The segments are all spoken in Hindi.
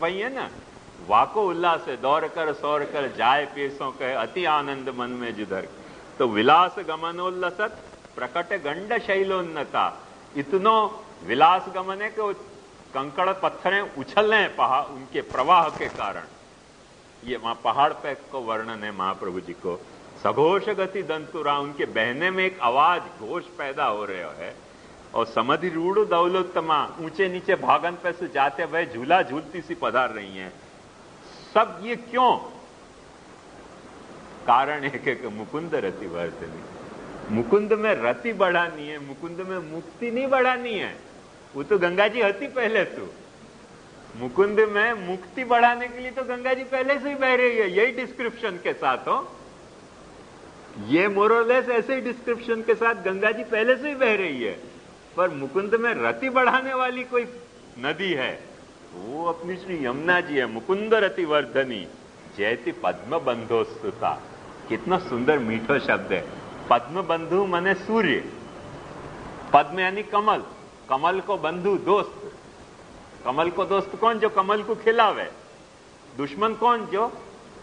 वही है ना, वाको उल्लास है, दौड़ कर सौर कर जाए पेशों कहे अति आनंद मन में जुधर। तो विलास गमनोल्लसत प्रकट गंड शैलोन्नता, इतनो विलास गमन है कि कंकड़ पत्थरें उछल रहे हैं पहाड़ उनके प्रवाह के कारण। ये वहां पहाड़ पे को वर्णन है महाप्रभु जी को। सघोष गति दंतुरा, उनके बहने में एक आवाज घोष पैदा हो रहा है। और समधि रूढ़ दौलोत्तमा, ऊंचे नीचे भागन पे से जाते हुए झूला झूलती सी पधार रही हैं। सब ये क्यों? कारण है कि मुकुंद रति वर्धनी, मुकुंद में रति बढ़ानी है, मुकुंद में मुक्ति नहीं बढ़ानी है। वो तो गंगा जी हती पहले तो, मुकुंद में मुक्ति बढ़ाने के लिए तो गंगा जी पहले से ही बह रही है। यही डिस्क्रिप्शन के साथ हो, ये मोरलेस ऐसे ही डिस्क्रिप्शन के साथ गंगा जी पहले से ही बह रही है। पर मुकुंद में रति बढ़ाने वाली कोई नदी है, वो अपनी श्री यमुना जी है। मुकुंद रति वर्धनी जयति पद्म बंधोस्तुता, कितना सुंदर मीठो शब्द है। पद्म बंधु माने सूर्य, पद्म यानी कमल, कमल को बंधु दोस्त। कमल को दोस्त कौन? जो कमल को खिलावे। दुश्मन कौन? जो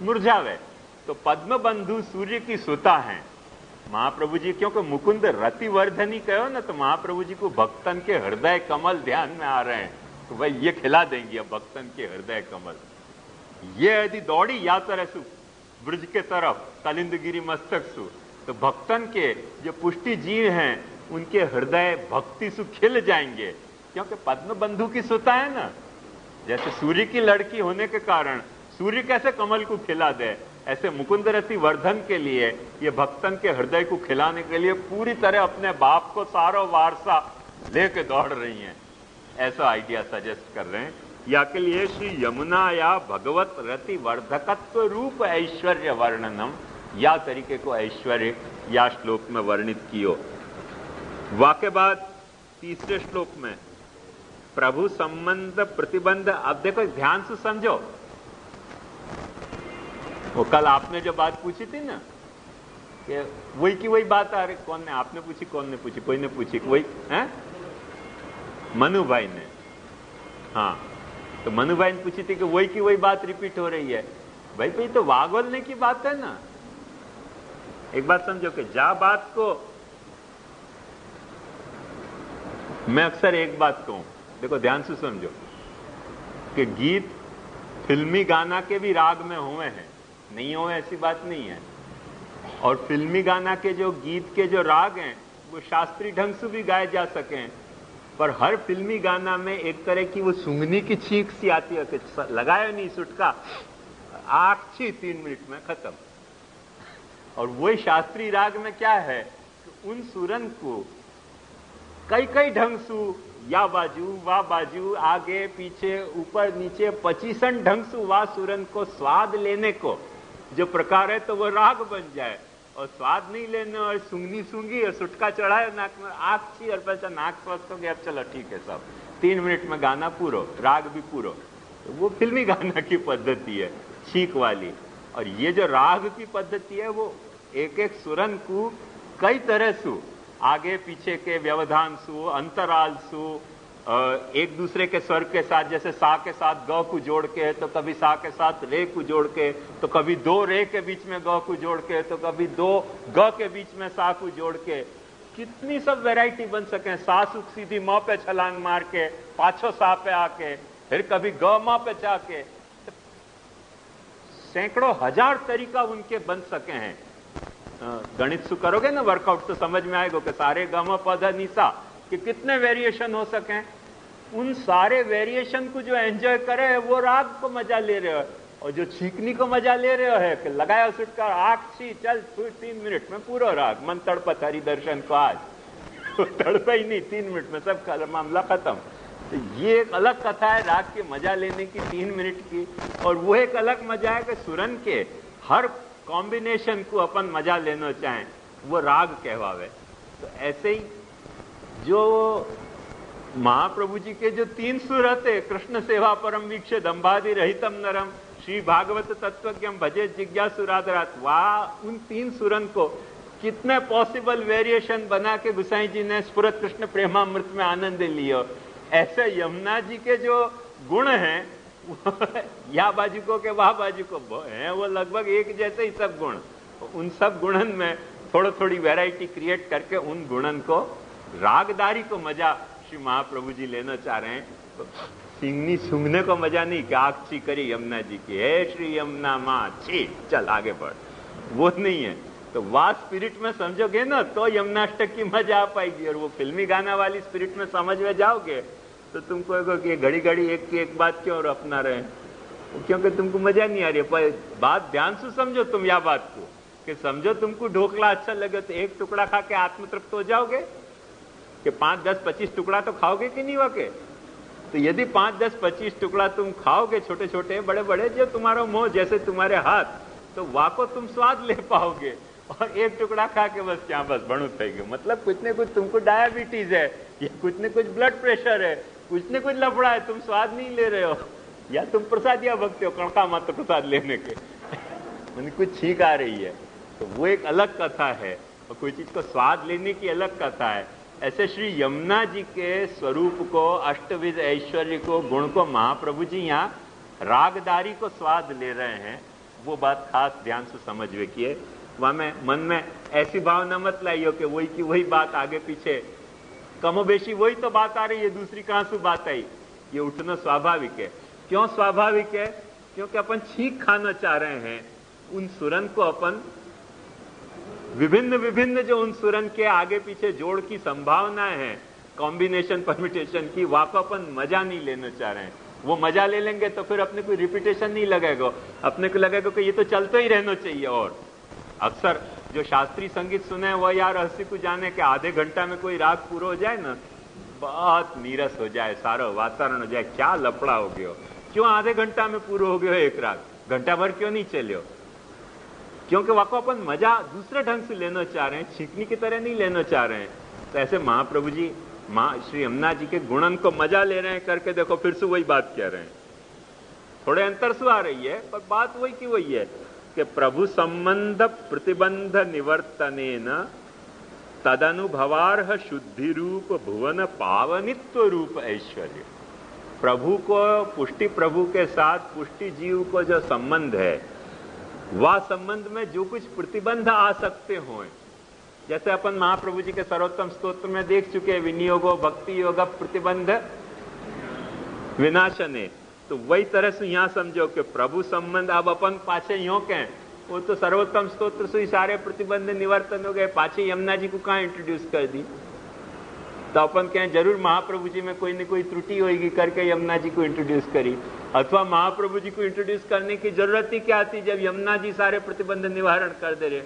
मुरझावे। तो पद्म बंधु सूर्य की सुता है महाप्रभु जी। क्योंकि मुकुंद रतिवर्धनी कहो ना, तो महाप्रभु जी को भक्तन के हृदय कमल ध्यान में आ रहे हैं। तो भाई ये खिला देंगे अब भक्तन के हृदय कमल। ये यदि दौड़ी या तरह सु ब्रज के तरफ कलिंदगिरी मस्तक सु, तो भक्तन के जो पुष्टि जीव हैं उनके हृदय भक्ति सु खिल जाएंगे। क्योंकि पद्म बंधु की सुता है ना, जैसे सूर्य की लड़की होने के कारण सूर्य कैसे कमल को खिला दे, ऐसे मुकुंद रति वर्धन के लिए ये भक्तन के हृदय को खिलाने के लिए पूरी तरह अपने बाप को सारा वारसा लेके दौड़ रही हैं। ऐसा आइडिया सजेस्ट कर रहे हैं। या के लिए श्री यमुना या भगवत रति वर्धकत्व रूप ऐश्वर्य वर्णनम, या तरीके को ऐश्वर्य या श्लोक में वर्णित कियो। वाक्य बाद तीसरे श्लोक में प्रभु संबंध प्रतिबंध। अब देखो ध्यान से समझो, वो कल आपने जो बात पूछी थी ना, कि वही की वही बात आ रही। कौन ने? आपने पूछी, कौन ने पूछी? कोई ने पूछी, वही है मनु भाई ने। हाँ, तो मनु भाई ने पूछी थी कि वही की वही बात रिपीट हो रही है। भाई भाई तो वागोलने की बात है ना। एक बात समझो कि जा बात को मैं अक्सर एक बात कहूं, देखो ध्यान से समझो कि गीत फिल्मी गाना के भी राग में हुए हैं, नहीं हुए ऐसी बात नहीं है। और फिल्मी गाना के जो गीत के जो राग हैं वो शास्त्रीय ढंग से भी गाए जा सकें। पर हर फिल्मी गाना में एक तरह की वो सूंघनी की छींक सी आती है कि लगाए नहीं सुटका, आंख छी 3 मिनट में खत्म। और वही शास्त्रीय राग में क्या है कि उन सुरन को कई कई ढंग से या बाजू वाह बाजू, आगे पीछे ऊपर नीचे 25 ढंग से वाह सुरन को स्वाद लेने को जो प्रकार है, तो वो राग बन जाए। और स्वाद नहीं लेने और सूंघनी सूंघी और सुटका चढ़ाए नाक में, आंख छी और पैसा नाक स्वस्थ हो गया, अब चलो ठीक है सब, 3 मिनट में गाना पूरो, राग भी पूरो। तो वो फिल्मी गाना की पद्धति है छींक वाली। और ये जो राग की पद्धति है वो एक एक सुरन को कई तरह से आगे पीछे के व्यवधान सु, अंतराल सु, एक दूसरे के स्वर के साथ, जैसे सा के साथ ग को जोड़ के, तो कभी सा के साथ रे को जोड़ के, तो कभी 2 रे के बीच में ग को जोड़ के, तो कभी 2 ग के बीच में सा को जोड़ के, कितनी सब वैरायटी बन सके। सा सुख सीधी म पे छलांग मार के, पाछो सा पे आके, फिर कभी ग म पे जाके, तो सैकड़ों हजार तरीका उनके बन सके हैं। गणित सु करोगे ना वर्कआउट तो समझ में आएगा कि सारे ग म प ध नि सा कि कितने वेरिएशन हो सके। उन सारे वेरिएशन को जो एंजॉय करे वो राग को मजा ले रहे हो, और जो छींकनी को मजा ले रहे हो है कि लगाया सुटकर आंख छी चल 3 मिनट में पूरा राग, मन तड़पत हरि दर्शन को आज तड़पा ही नहीं, 3 मिनट में सब मामला खत्म। तो ये एक अलग कथा है राग के मजा लेने की 3 मिनट की। और वो एक अलग मजा है कि सुरन के हर कॉम्बिनेशन को अपन मजा लेना चाहें, वो राग कहवावे। तो ऐसे ही जो महाप्रभु जी के जो 3 सुर थे, कृष्ण सेवा परम वीक्ष दंभादि रहितम नरम, श्री भागवत तत्वज्ञम भजे जिज्ञासुराधरात, वाह उन 3 सुरन को कितने पॉसिबल वेरिएशन बना के गुसाई जी ने स्फुरत कृष्ण प्रेमामृत में आनंद लियो। ऐसे यमुना जी के जो गुण हैं या बाजू को के वह बाजू को है, वो लगभग एक जैसे ही सब गुण। उन सब गुणन में थोड़ी वैरायटी क्रिएट करके उन गुणन को, रागदारी को मजा श्री महाप्रभु जी लेना चाह रहे हैं। तो सिंगनी सूंघने को मजा नहीं कि आंख ची करी यमुना जी की, हे श्री यमुना माँ छी, चल आगे बढ़, वो नहीं है। तो वाह स्पिरिट में समझोगे ना तो यमुनाष्टक की मजा आ पाएगी। और वो फिल्मी गाना वाली स्पिरिट में समझ में जाओगे तो तुम कहोगे कि घड़ी घड़ी एक की एक बात क्यों और अपना रहे, क्योंकि तुमको मजा नहीं आ रही है। पर बात ध्यान से समझो तुम या बात को, कि समझो तुमको ढोकला अच्छा लगे तो एक टुकड़ा खा के आत्मतृप्त हो जाओगे, कि 5, 10, 25 टुकड़ा तो खाओगे कि नहीं वाके? तो यदि 5, 10, 25 टुकड़ा तुम खाओगे, छोटे छोटे बड़े बड़े, जो तुम्हारा मुंह जैसे तुम्हारे हाथ, तो वाको तुम स्वाद ले पाओगे। और एक टुकड़ा खा के बस क्या, बस बणु થઈ ગયું। मतलब कुछ न कुछ तुमको डायबिटीज है, या कुछ न कुछ ब्लड प्रेशर है, कुछ न कुछ लफड़ा है, तुम स्वाद नहीं ले रहे हो, या तुम प्रसादिया भक्ति हो कणका मात्र प्रसाद लेने के मैंने कुछ छींक आ रही है, तो वो एक अलग कथा है। और कोई चीज को स्वाद लेने की अलग कथा है। ऐसे श्री यमुना जी के स्वरूप को, अष्टविध ऐश्वर्य को, गुण को महाप्रभु जी यहाँ रागदारी को स्वाद ले रहे हैं। वो बात खास ध्यान से समझ रखिए। वहां में मन में ऐसी भावना मत लाइयो कि वही की वही बात आगे पीछे कमोबेशी वही तो बात आ रही है, दूसरी कहां से बात आई। ये उठना स्वाभाविक है। क्यों स्वाभाविक है? क्योंकि अपन छींक खाना चाह रहे हैं। उन सुरन को अपन विभिन्न विभिन्न जो उन सुरन के आगे पीछे जोड़ की संभावनाएं हैं, कॉम्बिनेशन परमिटेशन की, वहां को अपन मजा नहीं लेना चाह रहे हैं। वो मजा ले लेंगे तो फिर अपने कोई रिपीटेशन नहीं लगेगा, अपने को लगेगा कि ये तो चलता ही रहना चाहिए। और अक्सर जो शास्त्रीय संगीत सुने वो यार हंसी को जाने के आधे घंटा में कोई राग पूरा हो जाए ना, बहुत नीरस हो जाए, सारा वातावरण हो जाए, क्या लफड़ा हो गया, क्यों आधे घंटा में पूरा हो गया एक राग, घंटा भर क्यों नहीं चलियो? क्योंकि वाको अपन मजा दूसरे ढंग से लेना चाह रहे हैं, छींकनी की तरह नहीं लेना चाह रहे हैं। तो ऐसे महाप्रभु जी श्री यमुना जी के गुणन को मजा ले रहे हैं करके देखो, फिर से वही बात कह रहे हैं। थोड़े अंतर से आ रही है पर बात वही की वही है कि प्रभु संबंध प्रतिबंध निवर्तनेन तदनुभवार्ह शुद्धि रूप भुवन पावनित्व रूप ऐश्वर्य। प्रभु को पुष्टि, प्रभु के साथ पुष्टि जीव को जो संबंध है, वह संबंध में जो कुछ प्रतिबंध आ सकते हो, जैसे अपन महाप्रभु जी के सर्वोत्तम स्तोत्र में देख चुके हैं, विनियोगो भक्ति योग प्रतिबंध विनाशने। तो वही तरह से यहां समझो कि प्रभु संबंध अब अपन पाछे यो कहें, वो तो सर्वोत्तम स्तोत्र से सारे प्रतिबंध निवर्तन हो गए, पाछे यमुना जी को कहां इंट्रोड्यूस कर दी। तो अपन कहें जरूर महाप्रभु जी में कोई न कोई त्रुटि होगी करके यमुना जी को इंट्रोड्यूस करी, अथवा महाप्रभु जी को इंट्रोड्यूस करने की जरूरत ही क्या थी जब यमुना जी सारे प्रतिबंध निवारण कर दे रहे।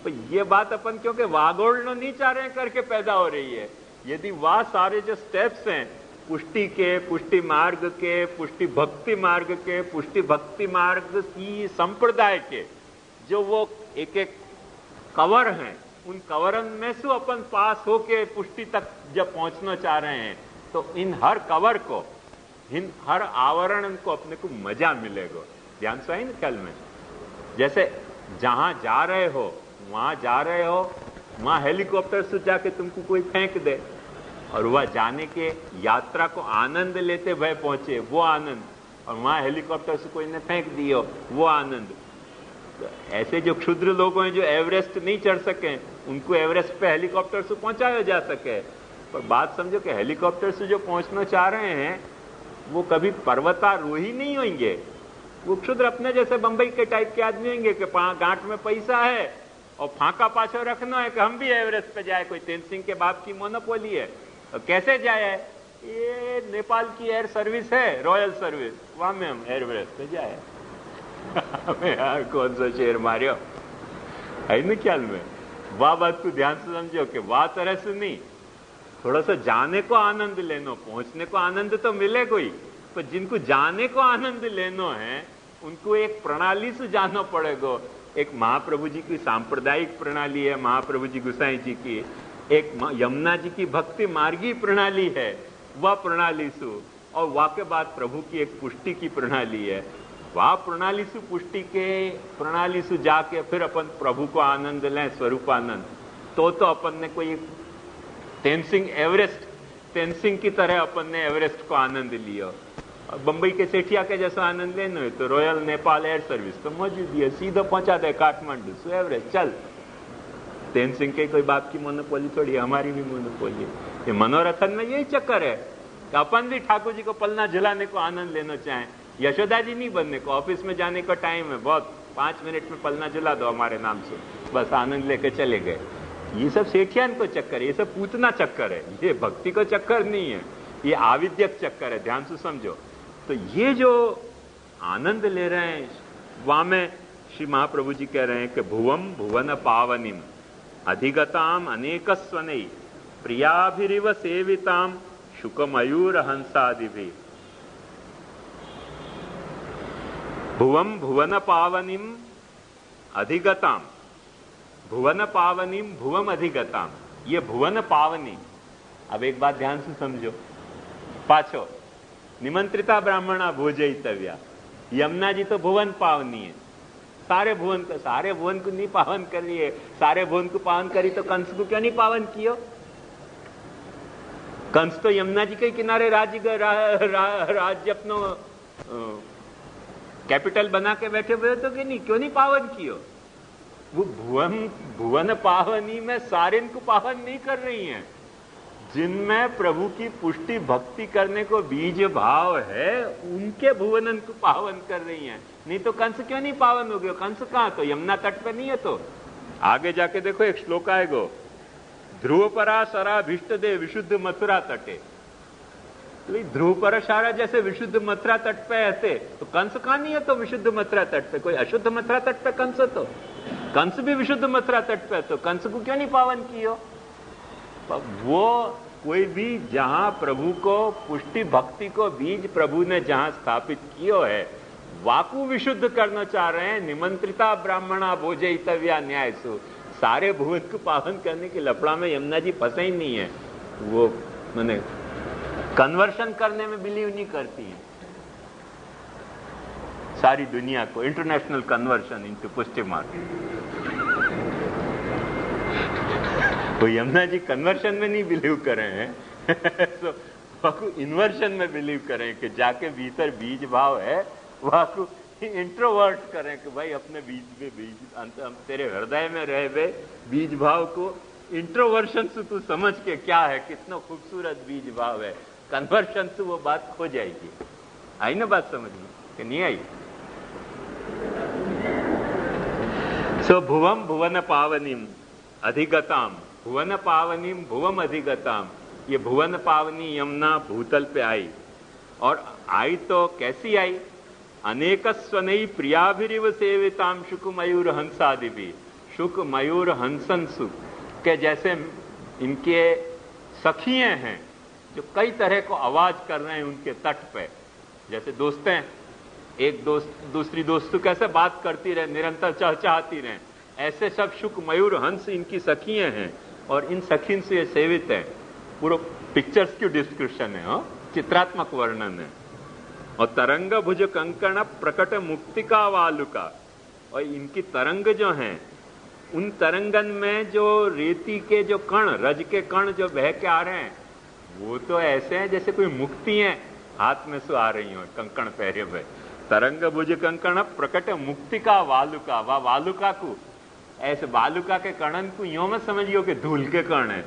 तो ये बात अपन क्योंकि वागोड़ना नहीं चाह रहे हैं करके पैदा हो रही है। यदि वह सारे जो स्टेप्स हैं पुष्टि के, पुष्टि मार्ग के, पुष्टि भक्ति मार्ग के, पुष्टि भक्ति मार्ग की संप्रदाय के जो वो एक एक कवर हैं, उन कवरन में से अपन पास होके पुष्टि तक जब पहुंचना चाह रहे हैं, तो इन हर कवर को, इन हर आवरण को अपने को मजा मिलेगा। ध्यान से आई ना ख्याल में? जैसे जहां जा रहे हो, वहां हेलीकॉप्टर से जाके तुमको कोई फेंक दे और वह जाने के यात्रा को आनंद लेते भय पहुंचे, वो आनंद, और वहां हेलीकॉप्टर से कोई ने फेंक दियो, वो आनंद। ऐसे जो क्षुद्र लोग हैं जो एवरेस्ट नहीं चढ़ सके, उनको एवरेस्ट पे हेलीकॉप्टर से पहुंचाया जा सके। पर बात समझो कि हेलीकॉप्टर से जो पहुंचना चाह रहे हैं वो कभी पर्वतारोही नहीं होंगे, वो क्षुद्र अपने जैसे बंबई के टाइप के आदमी होंगे कि गांठ में पैसा है और फांका पाछो रखना है कि हम भी एवरेस्ट पे जाए। कोई तेन सिंह के बाप की मोनोपोली है, तो कैसे जाए? ये नेपाल की एयर सर्विस है, रॉयल सर्विस, वहां में हम एवरेस्ट पे जाए। यार कौन सा शेर मारियो है ना ख्याल में? वाह बात को ध्यान से समझो कि वाह तरह से नहीं, थोड़ा सा जाने को आनंद लेनो, पहुंचने को आनंद तो मिले कोई, पर जिनको जाने को आनंद लेनो है उनको एक प्रणाली से जाना पड़ेगा। एक महाप्रभु जी की सांप्रदायिक प्रणाली है, महाप्रभु जी गुसाई जी की, एक यमुना जी की भक्ति मार्गी प्रणाली है, वह प्रणाली सु, और वह के बाद प्रभु की एक पुष्टि की प्रणाली है। वह प्रणाली से पुष्टि के प्रणाली से जाके फिर अपन प्रभु को आनंद लें, स्वरूप आनंद। तो अपन ने कोई तेनसिंह एवरेस्ट, तेनसिंह की तरह अपन ने एवरेस्ट को आनंद लिया। बंबई के सेठिया के जैसा आनंद लेना है तो रॉयल नेपाल एयर सर्विस तो मौजूद है, सीधा पहुंचा दे काठमांडू सो एवरेज चल। तेन सिंह के कोई बाप की मोनोपोली थोड़ी, हमारी भी मोनोपोली है। ये मनोरथन में यही चक्कर है कि अपन भी ठाकुर जी को पलना झुलाने को आनंद लेना चाहें, यशोदा जी नहीं बनने को। ऑफिस में जाने का टाइम है, बहुत 5 मिनट में पलना झुला दो हमारे नाम से, बस आनंद लेके चले गए। ये सब सेठियान को चक्कर है, ये सब पूतना चक्कर है, ये भक्ति को चक्कर नहीं है, ये आविद्यक चक्कर है। ध्यान से समझो। तो ये जो आनंद ले रहे हैं वहां में श्री महाप्रभु जी कह रहे हैं कि भुवम भुवन पावनिम अधिगताम अनेक स्वनई प्रियाभिरिव सेविताम शुक मयूर हंसादिभि। भुवम भुवन पावनिम अधिगताम, भुवन पावनिम भुवम अधिगताम, ये भुवन पावनी। अब एक बात ध्यान से समझो, पाछो निमंत्रिता ब्राह्मणा भोजयितव्या, यमुना जी तो भुवन पावनी है, सारे भुवन को नहीं पावन कर रही है। सारे भुवन को पावन करी तो कंस को क्यों नहीं पावन किया? कंस तो यमुना जी के किनारे राज्य अपनो कैपिटल बना के बैठे हुए तो क्यों नहीं पावन कियो? वो भुवन पावनी में सारे इनको पावन नहीं कर रही हैं, जिनमें प्रभु की पुष्टि भक्ति करने को बीज भाव है उनके भुवनन को पावन कर रही हैं। नहीं तो कंस क्यों नहीं पावन हो गया? कंस कहां? तो यमुना तट पे नहीं है। तो आगे जाके देखो एक श्लोक आएगो, ध्रुव परा सरा भीष्ट दे विशुद्ध मथुरा तटे। तो ध्रुव पर सारा जैसे विशुद्ध मथुरा तट पे ऐसे तो कंस कहां नहीं है? तो विशुद्ध मथुरा तट पे, कोई अशुद्ध मथुरा तट पे कंस है? तो कंस भी विशुद्ध मथुरा तट पे, तो कंस को क्यों नहीं पावन कियो? वो कोई भी जहां प्रभु को पुष्टि भक्ति को बीज प्रभु ने जहां स्थापित कियो है वाकु विशुद्ध करना चाह रहे हैं। निमंत्रिता ब्राह्मणा भोजयितव्या न्यायसु, सारे भुवन को पावन करने की लफड़ा में यमुना जी फंसे ही नहीं है। वो मैंने कन्वर्शन करने में बिलीव नहीं करती है सारी दुनिया को, इंटरनेशनल कन्वर्शन इनटू पुष्टि मार्ग। तो यमुना जी कन्वर्शन में नहीं बिलीव कर रहे हैं तो वहां इन्वर्शन में बिलीव करें कि जाके भीतर बीज भाव है वहां को इंट्रोवर्ट करें कि भाई अपने बीज में बीज तेरे हृदय में रहे हुए बीज भाव को इंट्रोवर्शन से तू समझ के क्या है, कितना खूबसूरत बीज भाव है। कन्वर्शन से वो बात खो जाएगी। आई ना बात समझ में कि नहीं आई? सो भुवम भुवन पावनीम अधिगताम, भुवन पावनीम भुवम अधिगताम। ये भुवन पावनी यमुना भूतल पे आई, और आई तो कैसी आई? अनेक स्वनई प्रियाभिरिव सेविताम शुक मयूर हंसादि भी। शुक मयूर हंसन सुख के जैसे इनके सखिए हैं जो कई तरह को आवाज कर रहे हैं उनके तट पे। जैसे दोस्तें एक दोस्त दूसरी दोस्त को कैसे बात करती रहे, निरंतर चहचहाती रहे, ऐसे सब शुक मयूर हंस इनकी सखिए हैं और इन सखीन से ये सेवित है। पूरा पिक्चर्स की डिस्क्रिप्शन है, हाँ, चित्रात्मक वर्णन है। और तरंग भुज कंकण प्रकट मुक्तिका वालुका, और इनकी तरंग जो हैं उन तरंगन में जो रेती के जो कण, रज के कण जो बह के आ रहे हैं वो तो ऐसे हैं जैसे कोई मुक्ति है हाथ में से आ रही हो, कंकण पहरे हुए। तरंग भुज कंकण प्रकट मुक्तिका वालुका, वा वालुका को ऐसे वालुका के कणन को यूं मत समझियो कि धूल के कण है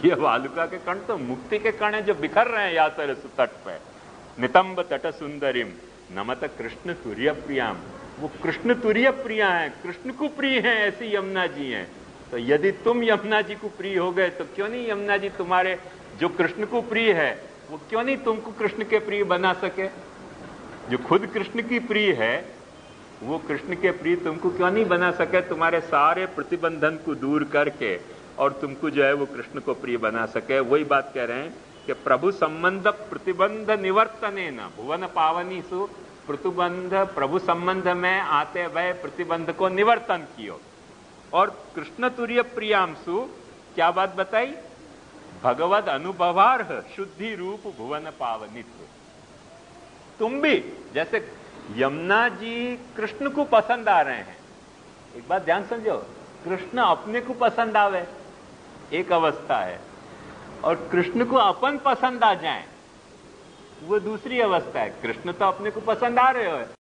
ये वालुका के कण तो मुक्ति के कण है जो बिखर रहे हैं यातर तट पे। नितंब तट सुंदरिम नमत कृष्ण तुर्य प्रियाम, वो कृष्ण तुर्य प्रिया है, कृष्ण को प्रिय है, ऐसी यमुना जी हैं। तो यदि तुम यमुना जी को प्रिय हो गए तो क्यों नहीं यमुना जी तुम्हारे जो कृष्ण को प्रिय है वो क्यों नहीं तुमको कृष्ण के प्रिय बना सके? जो खुद कृष्ण की प्रिय है वो कृष्ण के प्रिय तुमको क्यों नहीं बना सके? तुम्हारे सारे प्रतिबंधन को दूर करके और तुमको जो है वो कृष्ण को प्रिय बना सके। वही बात कह रहे हैं कि प्रभु संबंध प्रतिबंध निवर्तने न भुवन पावनी सु, प्रतिबंध प्रभु संबंध में आते हुए प्रतिबंध को निवर्तन कियो। और कृष्ण तुर्य प्रियांशु क्या बात बताई? भगवद अनुभवार्ह शुद्धि रूप भुवन पावनित्व। तुम भी जैसे यमुना जी कृष्ण को पसंद आ रहे हैं, एक बात ध्यान समझो, कृष्ण अपने को पसंद आवे एक अवस्था है, और कृष्ण को अपन पसंद आ जाए वो दूसरी अवस्था है। कृष्ण तो अपने को पसंद आ रहे हो,